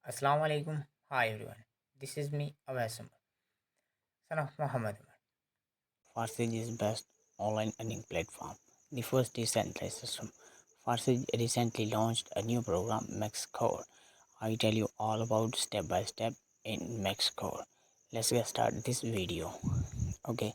Assalamu alaikum. Hi everyone. This is me, Awasam, son of Muhammad Umar. Farsage is best online earning platform. The first decentralized system. Farsage recently launched a new program, MaxCore. I tell you all about step by step in MaxCore. Let's get start this video. Okay.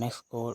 MaxCore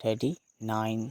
39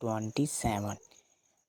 27।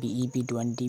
BEP20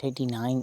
39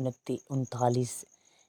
39,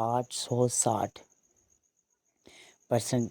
860%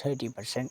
30%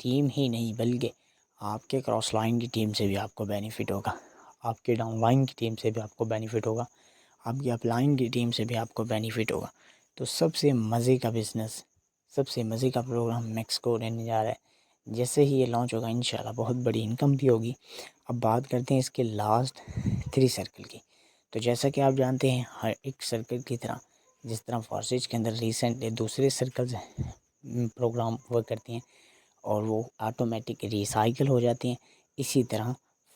team ہی نہیں بلکہ آپ کے cross line کی team سے بھی آپ کو benefit ہوگا، آپ کے ڈاؤن لائن کی ٹیم سے بھی آپ کو بینیفٹ ہوگا، آپ کی اپ لائن کی ٹیم سے بھی آپ کو بینیفٹ ہوگا۔ تو سب سے مزے کا بزنس، سب سے مزے کا پروگرام میکسکو رہنے جا رہا ہے۔ جیسے ہی یہ لانچ ہوگا انشاءاللہ بہت بڑی انکم بھی ہوگی۔ اب بات کرتے ہیں اس کے لاسٹ 3 سرکل کی۔ تو جیسا کہ آپ جانتے ہیں ہر ایک سرکل کی طرح، جس طرح فارسیج کے اندر ریسنٹلی دوسرے سرکلز پروگرام ورک کرتی ہیں اور وہ آٹومیٹک ریسائیکل ہو جاتے ہیں، اسی طرح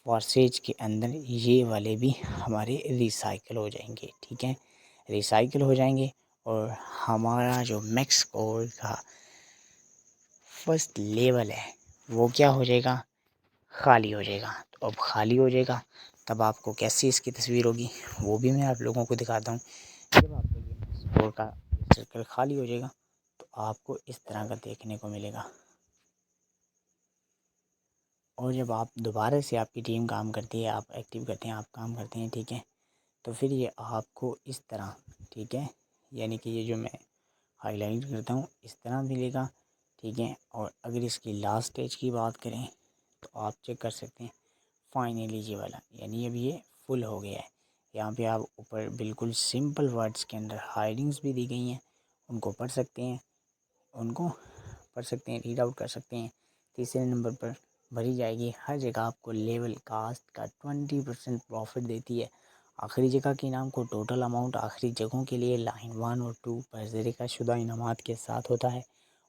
فارسیج کے اندر یہ والے بھی ہمارے ریسائیکل ہو جائیں گے، ٹھیک ہے، ریسائیکل ہو جائیں گے۔ اور ہمارا جو میکس کور کا فرسٹ لیول ہے وہ کیا ہو جائے گا؟ خالی ہو جائے گا۔ تو اب خالی ہو جائے گا تب آپ کو کیسی اس کی تصویر ہوگی وہ بھی میں آپ لوگوں کو دکھاتا ہوں۔ جب آپ کو یہ میکس کور کا سرکل خالی ہو جائے گا تو آپ کو اس طرح کا دیکھنے کو ملے گا، اور جب آپ دوبارہ سے آپ کی ٹیم کام کرتی ہے، آپ ایکٹیو کرتے ہیں، آپ کام کرتے ہیں، ٹھیک ہے، تو پھر یہ آپ کو اس طرح، ٹھیک ہے، یعنی کہ یہ جو میں ہائی لائٹ کرتا ہوں اس طرح ملے گا، ٹھیک ہے۔ اور اگر اس کی لاسٹ اسٹیج کی بات کریں تو آپ چیک کر سکتے ہیں فائنلی یہ والا، یعنی اب یہ فل ہو گیا ہے۔ یہاں پہ آپ اوپر بالکل سمپل ورڈز کے اندر ہائڈنگز بھی دی گئی ہیں، ان کو پڑھ سکتے ہیں، ریڈ آؤٹ کر سکتے ہیں۔ تیسرے نمبر پر بھری جائے گی ہر جگہ آپ کو لیول کاسٹ کا 20% پروفٹ دیتی ہے۔ آخری جگہ کے انعام کو ٹوٹل اماؤنٹ آخری جگہوں کے لیے لائن 1 اور 2 پر ذریعہ شدہ انعامات کے ساتھ ہوتا ہے،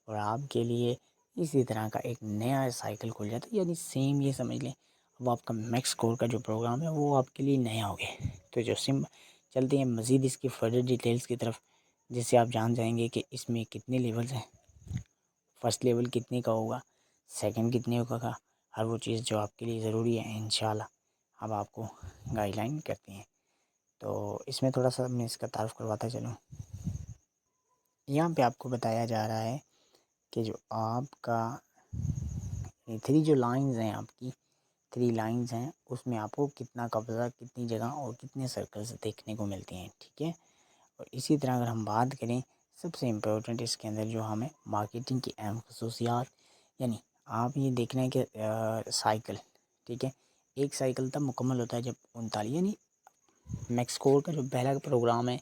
اور آپ کے لیے اسی طرح کا ایک نیا سائیکل کھل جاتا ہے، یعنی سیم یہ سمجھ لیں اب آپ کا میکس کور کا جو پروگرام ہے وہ آپ کے لیے نیا ہو گیا۔ تو جو چلتے ہیں مزید اس کی فردر ڈیٹیلز کی طرف، جس سے آپ جان جائیں گے کہ اس میں کتنے لیولز ہیں، فرسٹ لیول کتنے کا ہوگا، سیکنڈ کتنے کا، ہر وہ چیز جو آپ کے لیے ضروری ہے انشاءاللہ اب آپ کو گائیڈ لائن کرتے ہیں۔ تو اس میں تھوڑا سا میں اس کا تعارف کرواتا چلوں۔ یہاں پہ آپ کو بتایا جا رہا ہے کہ جو آپ کا 3 جو لائنز ہیں، آپ کی 3 لائنز ہیں، اس میں آپ کو کتنا قبضہ، کتنی جگہ اور کتنے سرکلز دیکھنے کو ملتے ہیں، ٹھیک ہے۔ اور اسی طرح اگر ہم بات کریں سب سے امپورٹنٹ اس کے اندر جو ہمیں مارکیٹنگ کی اہم خصوصیات، یعنی آپ یہ دیکھنا ہے کہ سائیکل، ٹھیک ہے، ایک سائیکل تب مکمل ہوتا ہے جب 39، یعنی میکس کور کا جو پہلا پروگرام ہے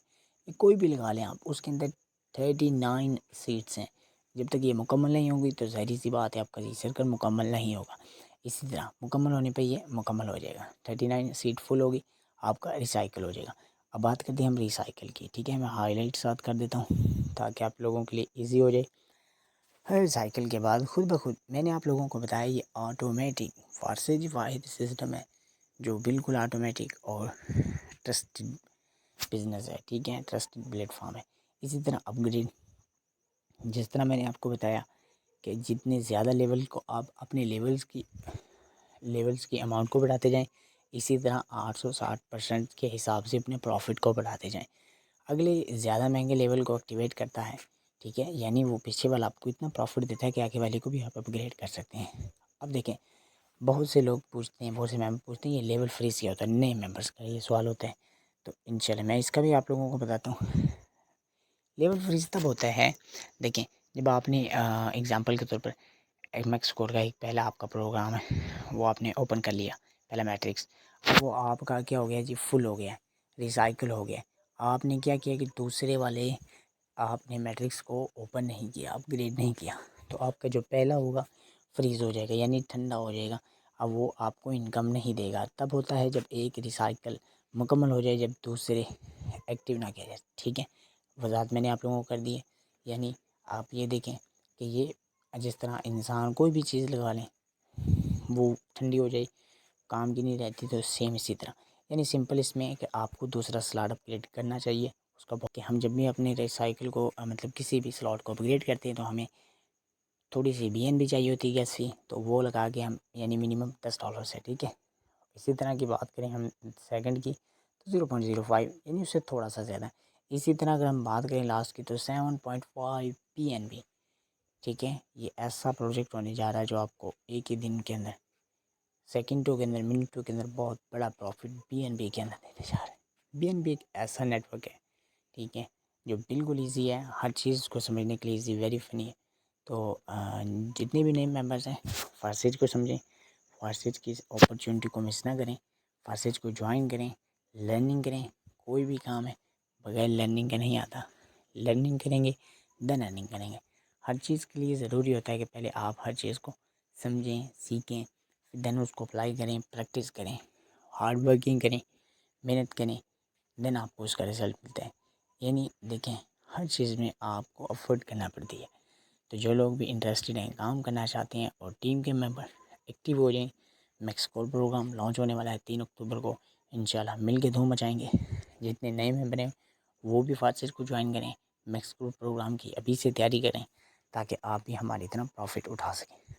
کوئی بھی لگا لیں آپ، اس کے اندر 39 سیٹس ہیں، جب تک یہ مکمل نہیں ہوگی تو ظاہری سی بات ہے آپ کا یہ سرکل مکمل نہیں ہوگا۔ اسی طرح مکمل ہونے پہ یہ مکمل ہو جائے گا، 39 سیٹ فل ہوگی، آپ کا ریسائیکل ہو جائے گا۔ اب بات کرتے ہیں ہم ریسائیکل کی، ٹھیک ہے، میں ہائی لائٹ ساتھ کر دیتا ہوں تاکہ آپ لوگوں کے لیے ایزی ہو جائے۔ ہر سائیکل کے بعد خود بخود میں نے آپ لوگوں کو بتایا یہ آٹومیٹک فارسیج واحد سسٹم ہے جو بالکل آٹومیٹک اور ٹرسٹڈ بزنس ہے، ٹھیک ہے، ٹرسٹڈ پلیٹ فارم ہے۔ اسی طرح اپ گریڈ، جس طرح میں نے آپ کو بتایا کہ جتنے زیادہ لیول کو آپ اپنے لیولز کی اماؤنٹ کو بڑھاتے جائیں، اسی طرح 860% کے حساب سے اپنے پروفٹ کو بڑھاتے جائیں۔ اگلے زیادہ مہنگے لیول کو ایکٹیویٹ کرتا ہے، ٹھیک ہے، یعنی وہ پیچھے والا آپ کو اتنا پروفٹ دیتا ہے کہ آگے والے کو بھی آپ اپ گریڈ کر سکتے ہیں۔ اب دیکھیں بہت سے لوگ پوچھتے ہیں، بہت سے ممبر پوچھتے ہیں یہ لیول فریز کیا ہوتا ہے، نئے ممبرس کا یہ سوال ہوتا ہے، تو انشاءاللہ میں اس کا بھی آپ لوگوں کو بتاتا ہوں۔ لیول فریز تب ہوتا ہے، دیکھیں جب آپ نے اگزامپل کے طور پر ایک میکس کور کا ایک پہلا آپ کا پروگرام ہے وہ آپ نے اوپن کر لیا، پہلا میٹرکس، وہ آپ کا کیا ہو گیا جی، فل ہو گیا، ریسائیکل ہو گیا۔ آپ نے کیا کیا کہ دوسرے والے آپ نے میٹرکس کو اوپن نہیں کیا، اپ گریڈ نہیں کیا، تو آپ کا جو پہلا ہوگا فریز ہو جائے گا، یعنی ٹھنڈا ہو جائے گا، اب وہ آپ کو انکم نہیں دے گا۔ تب ہوتا ہے جب ایک ریسائیکل مکمل ہو جائے، جب دوسرے ایکٹیو نہ کیا جائے، ٹھیک ہے، وضاحت میں نے آپ لوگوں کو کر دی ہے۔ یعنی آپ یہ دیکھیں کہ یہ جس طرح انسان کوئی بھی چیز لگا لیں وہ ٹھنڈی ہو جائے، کام کی نہیں رہتی، تو سیم اسی طرح، یعنی سمپل اس میں ہے کہ آپ کو دوسرا سلاٹ اپ گریڈ کرنا چاہیے اس کا، کہ ہم جب بھی اپنے ریسائیکل کو مطلب کسی بھی سلاٹ کو اپ گریڈ کرتے ہیں تو ہمیں تھوڑی سی بی این بھی چاہیے ہوتی ہے گیس فی، تو وہ لگا کے ہم یعنی منیمم $10 ہے، ٹھیک ہے۔ اسی طرح کی بات کریں ہم سیکنڈ کی تو 0.05، یعنی اس سے تھوڑا سا زیادہ ہے۔ اسی طرح اگر ہم بات کریں لاسٹ کی تو 7.5 PNB، ٹھیک ہے، یہ ایسا پروجیکٹ ہونے جا رہا ہے جو آپ کو ایک ہی دن کے اندر، سیکنڈوں کے اندر، منٹوں کے اندر بہت بڑا پروفٹ BNB کے اندر دینے جا رہا ہے۔ BNB ایک ایسا نیٹ ورک ہے، ٹھیک ہے، جو بالکل ایزی ہے، ہر چیز کو سمجھنے کے لیے ایزی، ویری فنی ہے۔ تو جتنے بھی نئے ممبرس ہیں فاسٹ کو سمجھیں، فاسٹ کی اس اپرچونٹی کو مس نہ کریں، فاسٹ کو جوائن کریں، لرننگ کریں۔ کوئی بھی کام ہے بغیر لرننگ کے نہیں آتا، لرننگ کریں گے دین ارننگ کریں گے۔ ہر چیز کے لیے ضروری ہوتا ہے کہ پہلے آپ ہر چیز کو سمجھیں، سیکھیں، دین اس کو اپلائی کریں، پریکٹس کریں، ہارڈ ورکنگ کریں، محنت کریں، دین آپ کو اس کا رزلٹ ملتا ہے۔ یعنی دیکھیں ہر چیز میں آپ کو افورٹ کرنا پڑتی ہے۔ تو جو لوگ بھی انٹرسٹڈ ہیں، کام کرنا چاہتے ہیں اور ٹیم کے ممبر ایکٹیو ہو جائیں، میکسکول پروگرام لانچ ہونے والا ہے 3 اکتوبر کو، انشاءاللہ مل کے دھوم مچائیں گے۔ جتنے نئے ممبر ہیں وہ بھی فاسٹ کو جوائن کریں، میکسکول پروگرام کی ابھی سے تیاری کریں تاکہ آپ بھی ہماری طرح پروفٹ اٹھا سکیں۔